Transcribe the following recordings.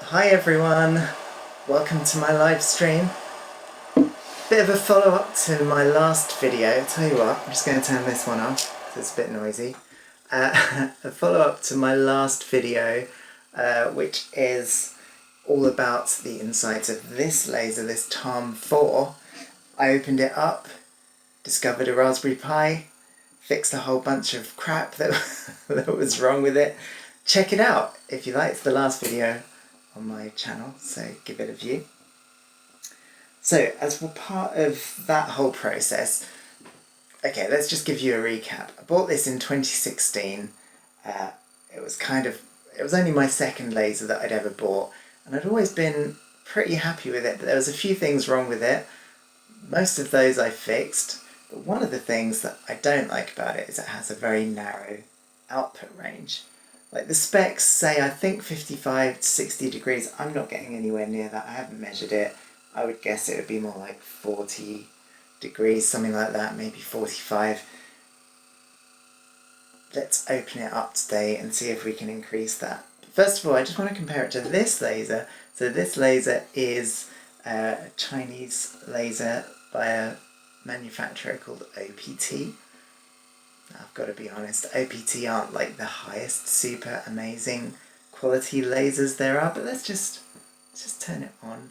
Hi everyone, welcome to my live stream. Bit of a follow-up to my last video. I'll tell you what, I'm just going to turn this one off because it's a bit noisy. A follow-up to my last video, which is all about the insides of this laser, this Tarm 4. I opened it up, discovered a Raspberry Pi, fixed a whole bunch of crap that, that was wrong with it. Check it out if you liked the last video on my channel, so give it a view. So as part of that whole process, okay, let's just give you a recap. I bought this in 2016. It was only my second laser that I'd ever bought, and I'd always been pretty happy with it, but there was a few things wrong with it. Most of those I fixed, but one of the things that I don't like about it is it has a very narrow output range. Like the specs say, I think 55 to 60 degrees. I'm not getting anywhere near that. I haven't measured it. I would guess it would be more like 40 degrees, something like that, maybe 45. Let's open it up today and see if we can increase that. First of all, I just want to compare it to this laser. So this laser is a Chinese laser by a manufacturer called OPT. I've got to be honest, OPT aren't like the highest super amazing quality lasers there are, but let's just turn it on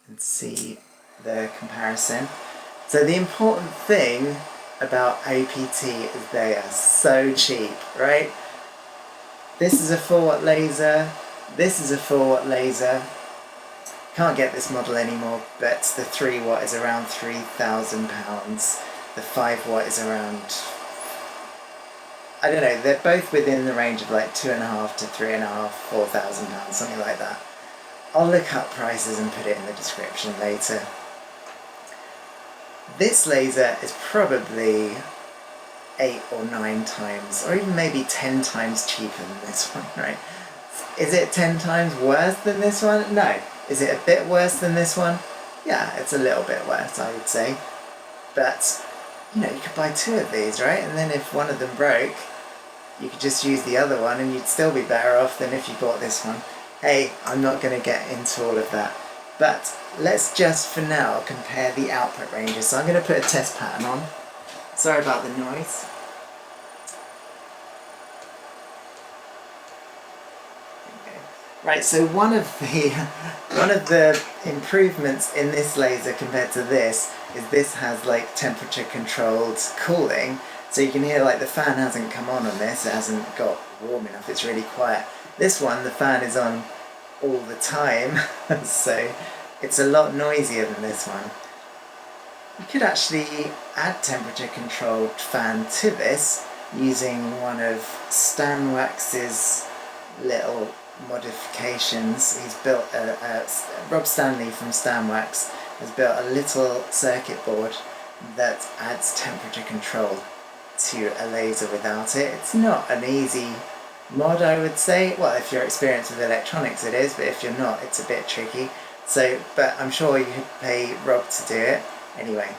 and see the comparison. So the important thing about OPT is they are so cheap, right? This is a 4-watt laser, this is a 4-watt laser. Can't get this model anymore, but the 3-watt is around £3,000. The 5-watt is around, I don't know, they're both within the range of like £2,500 to £3,500, £4,000, something like that. I'll look up prices and put it in the description later. This laser is probably 8 or 9 times, or even maybe 10 times cheaper than this one, right? Is it 10 times worse than this one? No. Is it a bit worse than this one? Yeah, it's a little bit worse, I would say. But, you know, you could buy 2 of these, right? And then if one of them broke, you could just use the other one and you'd still be better off than if you bought this one. Hey, I'm not going to get into all of that. But let's just, for now, compare the output ranges. So I'm going to put a test pattern on. Sorry about the noise. Right, so one of the improvements in this laser compared to this is this has like temperature controlled cooling, so you can hear like the fan hasn't come on this, it hasn't got warm enough, it's really quiet. This one, the fan is on all the time, so it's a lot noisier than this one. You could actually add temperature controlled fan to this using one of Stanwax's little modifications. He's built Rob Stanley from Stanwax has built a little circuit board that adds temperature control to a laser without it. It's not an easy mod, I would say. Well, if you're experienced with electronics it is, but if you're not, it's a bit tricky. So, but I'm sure you could pay Rob to do it anyway.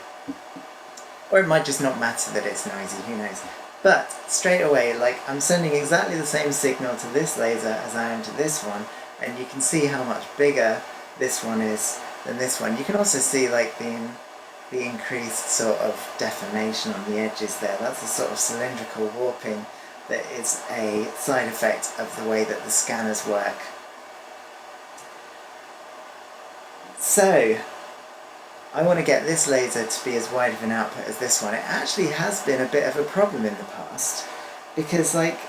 Or it might just not matter that it's noisy, who knows. But straight away, like, I'm sending exactly the same signal to this laser as I am to this one, and you can see how much bigger this one is than this one. You can also see like the increased sort of deformation on the edges there. That's a sort of cylindrical warping that is a side effect of the way that the scanners work. So, I want to get this laser to be as wide of an output as this one. It actually has been a bit of a problem in the past, because like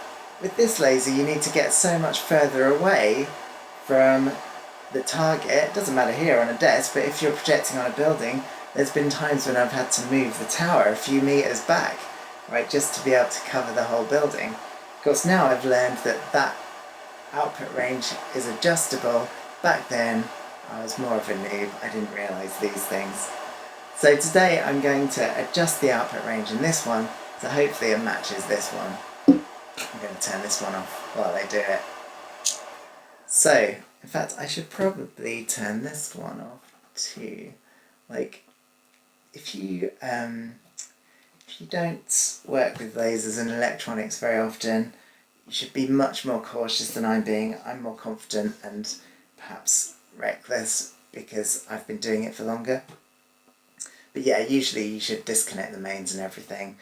with this laser you need to get so much further away from the target. It doesn't matter here on a desk, but if you're projecting on a building, there's been times when I've had to move the tower a few meters back, right, just to be able to cover the whole building. Of course, now I've learned that that output range is adjustable. Back then I was more of a noob, I didn't realise these things. So today I'm going to adjust the output range in this one, so hopefully it matches this one. I'm going to turn this one off while I do it. So, in fact, I should probably turn this one off too. Like, if you don't work with lasers and electronics very often, you should be much more cautious than I'm being. I'm more confident and perhaps reckless because I've been doing it for longer. But yeah, usually you should disconnect the mains and everything,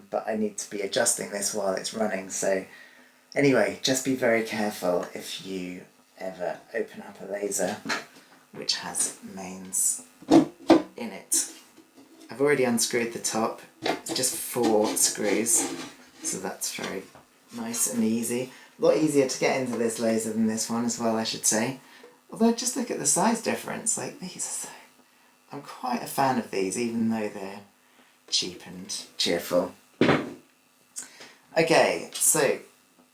but I need to be adjusting this while it's running, so anyway, just be very careful if you ever open up a laser which has mains in it. I've already unscrewed the top, it's just 4 screws, so that's very nice and easy. A lot easier to get into this laser than this one as well, I should say. Although just look at the size difference, like these are so... I'm quite a fan of these, even though they're cheap and cheerful. Okay, so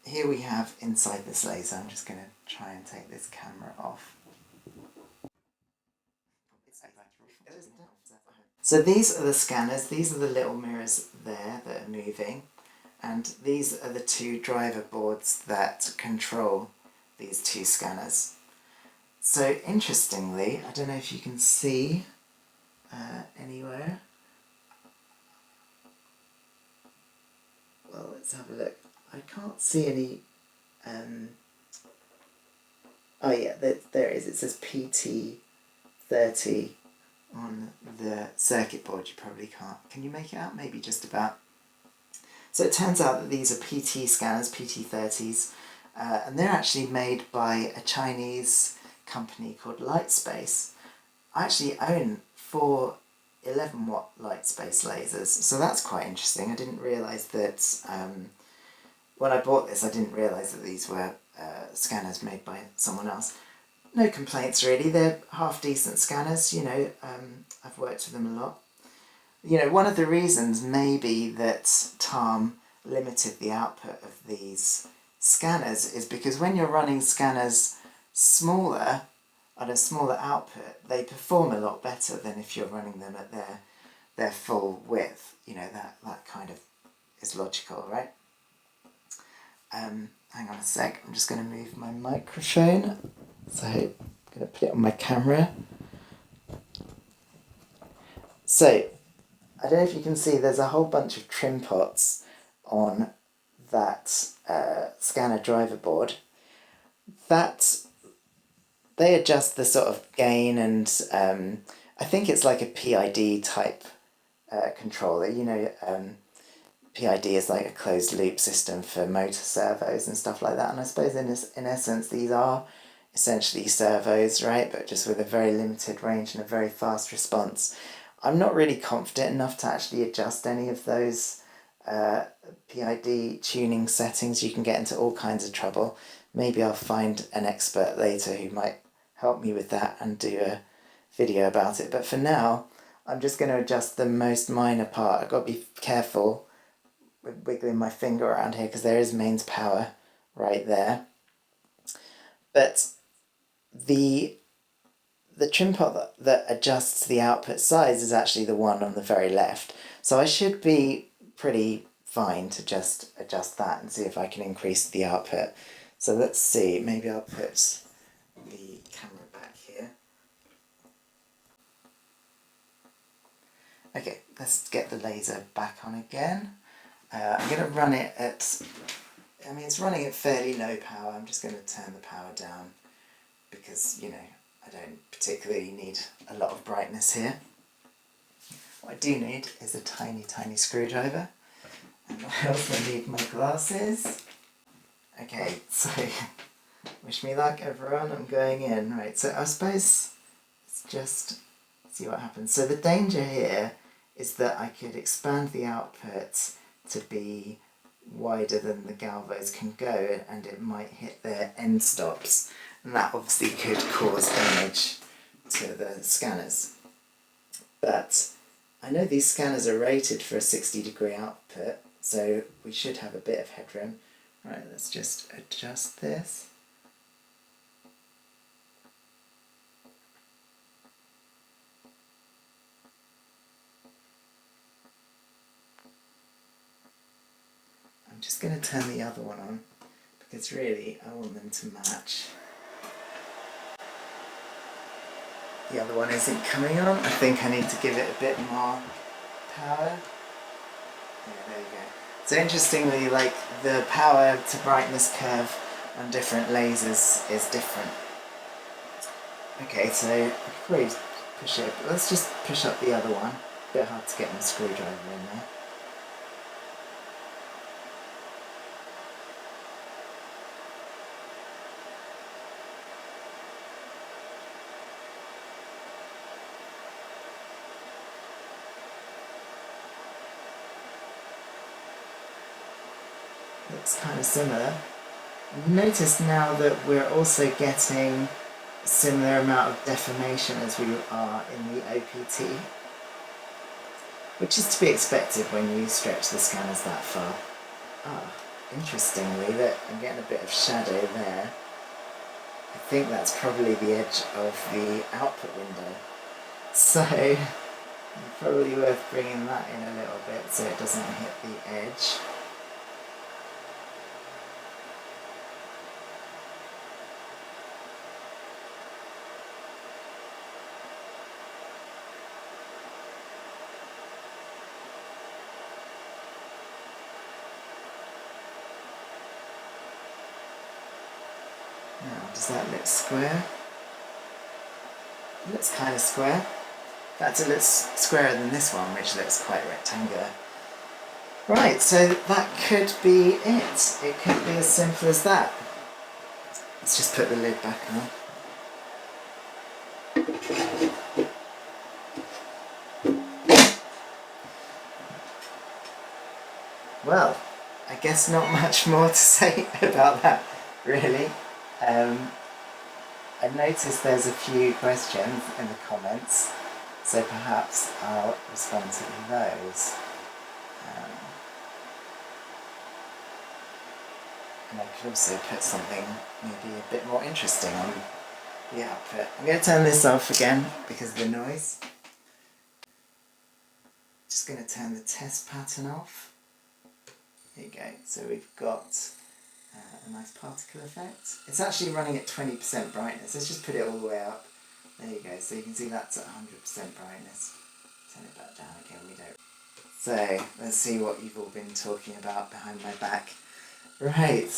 here we have inside this laser. I'm just going to try and take this camera off. So these are the scanners, these are the little mirrors there that are moving, and these are the 2 driver boards that control these 2 scanners. So interestingly, I don't know if you can see anywhere. Well, let's have a look. I can't see any... oh yeah, there it is. It says PT30 on the circuit board. You probably can't. Can you make it out? Maybe just about. So it turns out that these are PT scanners, PT30s, and they're actually made by a Chinese company called Lightspace. I actually own 4 11-watt Lightspace lasers, so that's quite interesting. I didn't realise that, when I bought this, I didn't realise that these were scanners made by someone else. No complaints really, they're half-decent scanners, you know, I've worked with them a lot. You know, one of the reasons may be that Tarm limited the output of these scanners is because when you're running scanners smaller, at a smaller output, they perform a lot better than if you're running them at their full width. You know, that kind of is logical, right? Hang on a sec, I'm just going to move my microphone. So I'm going to put it on my camera. So, I don't know if you can see, there's a whole bunch of trim pots on that scanner driver board. They adjust the sort of gain and I think it's like a PID type controller. You know, PID is like a closed loop system for motor servos and stuff like that. And I suppose in essence these are essentially servos, right? But just with a very limited range and a very fast response. I'm not really confident enough to actually adjust any of those PID tuning settings. You can get into all kinds of trouble. Maybe I'll find an expert later who might help me with that and do a video about it. But for now, I'm just going to adjust the most minor part. I've got to be careful with wiggling my finger around here because there is mains power right there. But the trim pot that adjusts the output size is actually the one on the very left. So I should be pretty fine to just adjust that and see if I can increase the output. So let's see, maybe I'll put the camera back here. Okay, let's get the laser back on again. I'm going to run it at, I mean it's running at fairly low power. I'm just going to turn the power down because, you know, I don't particularly need a lot of brightness here. What I do need is a tiny, tiny screwdriver. And I also need my glasses. Okay, so wish me luck everyone, I'm going in. Right, so I suppose let's just see what happens. So the danger here is that I could expand the output to be wider than the galvos can go and it might hit their end stops. And that obviously could cause damage to the scanners. But I know these scanners are rated for a 60-degree output, so we should have a bit of headroom. Right, let's just adjust this. I'm just going to turn the other one on because really I want them to match. The other one isn't coming on. I think I need to give it a bit more power. Yeah, there you go. So interestingly, like the power to brightness curve on different lasers is different. Okay, so I could probably push it, but let's just push up the other one. A bit hard to get my screwdriver in there. Looks kind of similar. Notice now that we're also getting a similar amount of deformation as we are in the OPT, which is to be expected when you stretch the scanners that far. Ah, interestingly, that I'm getting a bit of shadow there. I think that's probably the edge of the output window. So, probably worth bringing that in a little bit so it doesn't hit the edge. Now, does that look square? It looks kind of square. In fact, it looks squarer than this one, which looks quite rectangular. Right, so that could be it. It could be as simple as that. Let's just put the lid back on. Well, I guess not much more to say about that, really. I noticed there's a few questions in the comments, so perhaps I'll respond to those. And I could also put something maybe a bit more interesting on the output. I'm going to turn this off again because of the noise. Just going to turn the test pattern off. There you go. So we've got a nice particle effect. It's actually running at 20% brightness. Let's just put it all the way up. There you go. So you can see that's at 100% brightness. Turn it back down again. We don't. So let's see what you've all been talking about behind my back. Right.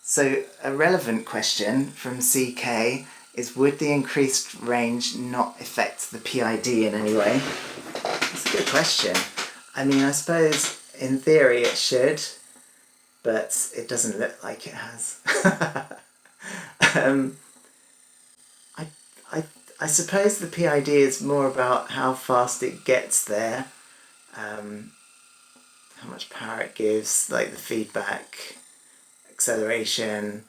So a relevant question from CK is, would the increased range not affect the PID in any way? That's a good question. I mean, I suppose in theory it should, but it doesn't look like it has. I suppose the PID is more about how fast it gets there, how much power it gives, like the feedback, acceleration,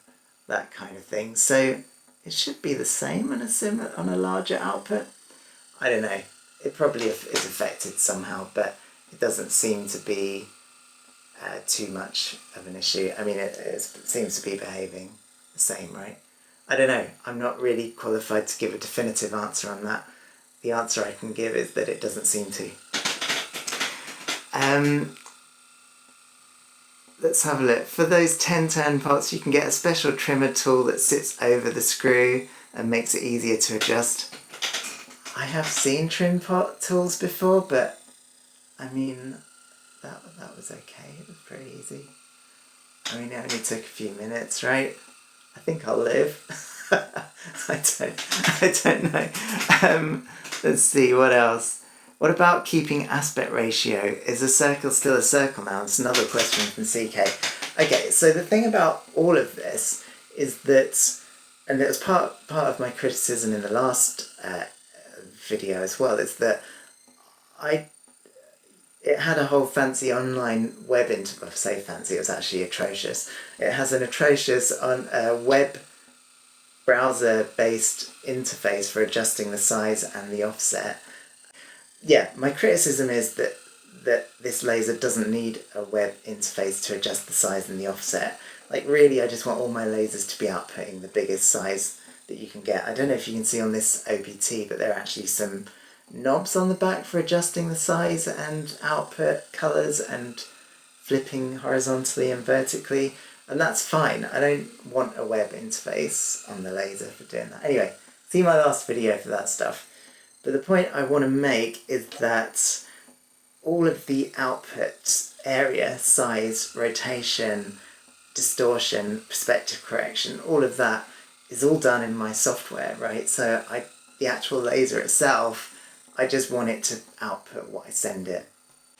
that kind of thing. So it should be the same on a larger output. I don't know. It probably is affected somehow, but it doesn't seem to be too much of an issue. I mean, it seems to be behaving the same, right? I don't know. I'm not really qualified to give a definitive answer on that. The answer I can give is that it doesn't seem to. Let's have a look. For those 10-turn pots, you can get a special trimmer tool that sits over the screw and makes it easier to adjust. I have seen trim pot tools before, but I mean, that was okay. It was pretty easy. I mean, it only took a few minutes, right? I think I'll live. I don't know. Let's see, what else? What about keeping aspect ratio? Is a circle still a circle now? That's another question from CK. Okay, so the thing about all of this is that, and it was part of my criticism in the last video as well, is that it had a whole fancy online web interface. I say fancy, it was actually atrocious. It has an atrocious web browser-based interface for adjusting the size and the offset. Yeah, my criticism is that this laser doesn't need a web interface to adjust the size and the offset. Like, really, I just want all my lasers to be outputting the biggest size that you can get. I don't know if you can see on this OPT, but there are actually some knobs on the back for adjusting the size and output colours and flipping horizontally and vertically, and that's fine. I don't want a web interface on the laser for doing that. Anyway, see my last video for that stuff. But the point I want to make is that all of the output area, size, rotation, distortion, perspective correction, all of that is all done in my software, right? So the actual laser itself, I just want it to output what I send it.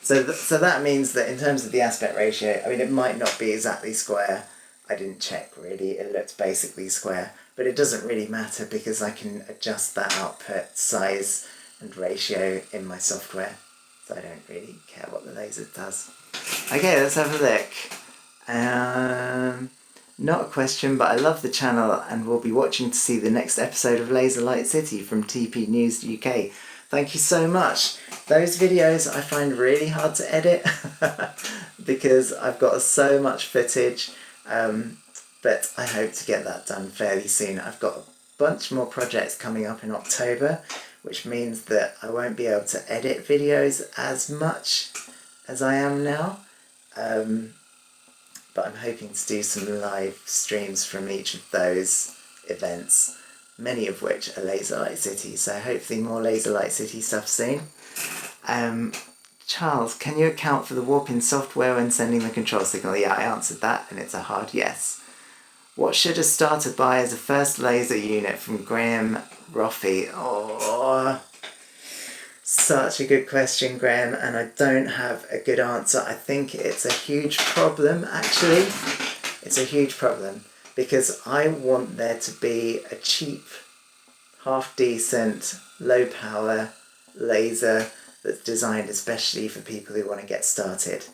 So that means that in terms of the aspect ratio, I mean, it might not be exactly square. I didn't check really, it looks basically square, but it doesn't really matter because I can adjust that output size and ratio in my software. So I don't really care what the laser does. Okay, let's have a look. Not a question, but I love the channel and will be watching to see the next episode of Laser Light City from TP News UK. Thank you so much. Those videos I find really hard to edit because I've got so much footage, but I hope to get that done fairly soon. I've got a bunch more projects coming up in October, which means that I won't be able to edit videos as much as I am now. But I'm hoping to do some live streams from each of those events, many of which are Laser Light City, so hopefully more Laser Light City stuff soon. Charles, can you account for the warp-in software when sending the control signal? Yeah, I answered that, and it's a hard yes. What should a starter buy as a first laser unit? From Graham Roffey. Oh, such a good question, Graham, and I don't have a good answer. I think it's a huge problem, actually. It's a huge problem, because I want there to be a cheap, half-decent, low-power laser that's designed especially for people who want to get started.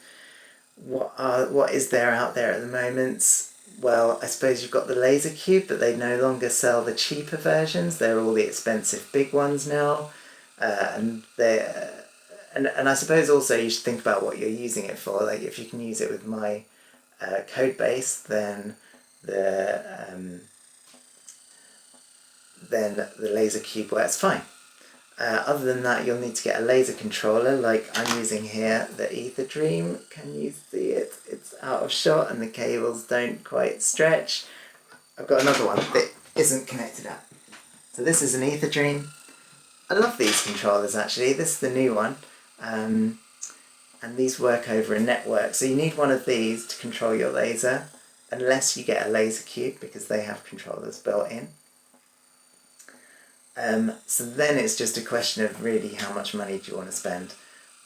What is there out there at the moment? Well, I suppose you've got the laser cube, but they no longer sell the cheaper versions. They're all the expensive big ones now. And I suppose also you should think about what you're using it for. Like if you can use it with my code base, then the laser cube works fine. Other than that, you'll need to get a laser controller like I'm using here, the Ether Dream. Can you see it? It's out of shot and the cables don't quite stretch. I've got another one that isn't connected up. So this is an Ether Dream. I love these controllers actually. This is the new one. And these work over a network. So you need one of these to control your laser, unless you get a laser cube because they have controllers built in. So then it's just a question of really how much money do you want to spend.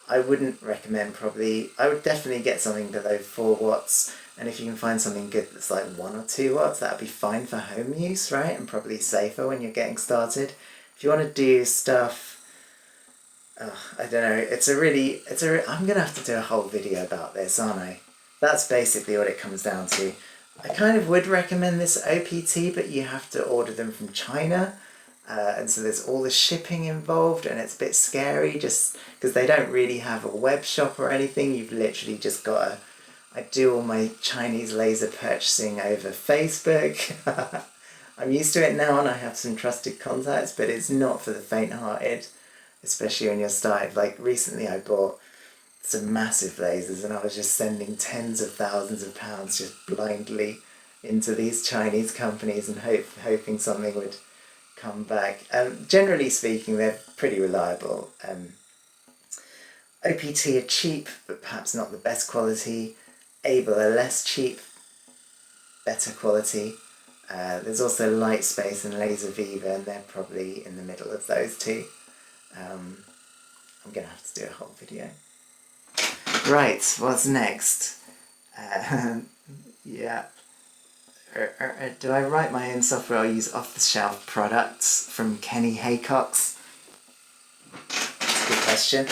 I wouldn't recommend I would definitely get something below 4 watts, and if you can find something good that's like 1 or 2 watts, that would be fine for home use, right? And probably safer when you're getting started. If you want to do stuff, I don't know, I'm going to have to do a whole video about this, aren't I? That's basically what it comes down to. I kind of would recommend this OPT, but you have to order them from China. And so there's all the shipping involved, and it's a bit scary just because they don't really have a web shop or anything. You've literally just got to... I do all my Chinese laser purchasing over Facebook. I'm used to it now and I have some trusted contacts, but it's not for the faint-hearted, especially when you're starting. Like recently I bought some massive lasers and I was just sending tens of thousands of pounds just blindly into these Chinese companies and hoping something would come back. Generally speaking, they're pretty reliable. OPT are cheap, but perhaps not the best quality. Able are less cheap, better quality. There's also Lightspace and Laser Viva, and they're probably in the middle of those two. I'm going to have to do a whole video. Right, what's next? Yeah. Do I write my own software or use off-the-shelf products? From Kenny Haycox. That's a good question.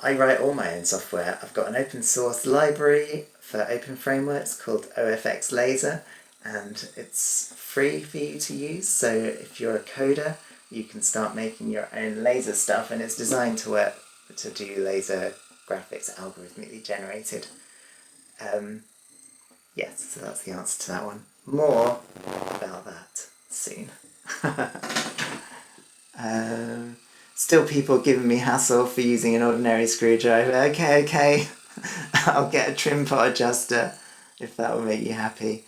I write all my own software. I've got an open source library for open frameworks called OFX Laser, and it's free for you to use. So if you're a coder, you can start making your own laser stuff, and it's designed to work to do laser graphics algorithmically generated. Yes, so that's the answer to that one. More about that soon. Still people giving me hassle for using an ordinary screwdriver. Okay. I'll get a trim pot adjuster if that will make you happy.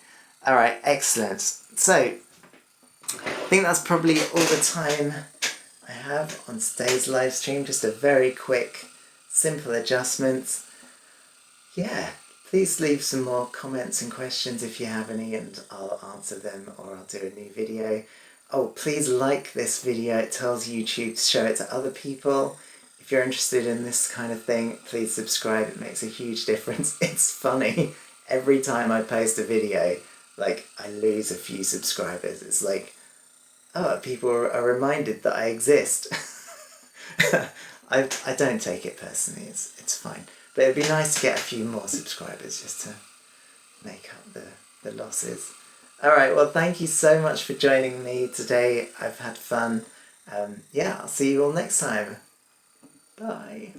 Alright, excellent. So, I think that's probably all the time I have on today's live stream. Just a very quick, simple adjustment. Yeah. please leave some more comments and questions if you have any, and I'll answer them or I'll do a new video. Oh, please like this video. It tells YouTube to show it to other people. If you're interested in this kind of thing, please subscribe. It makes a huge difference. It's funny. Every time I post a video, like, I lose a few subscribers. It's like, oh, people are reminded that I exist. I don't take it personally. It's fine. But it'd be nice to get a few more subscribers just to make up the losses. Alright, well, thank you so much for joining me today. I've had fun. Yeah, I'll see you all next time. Bye.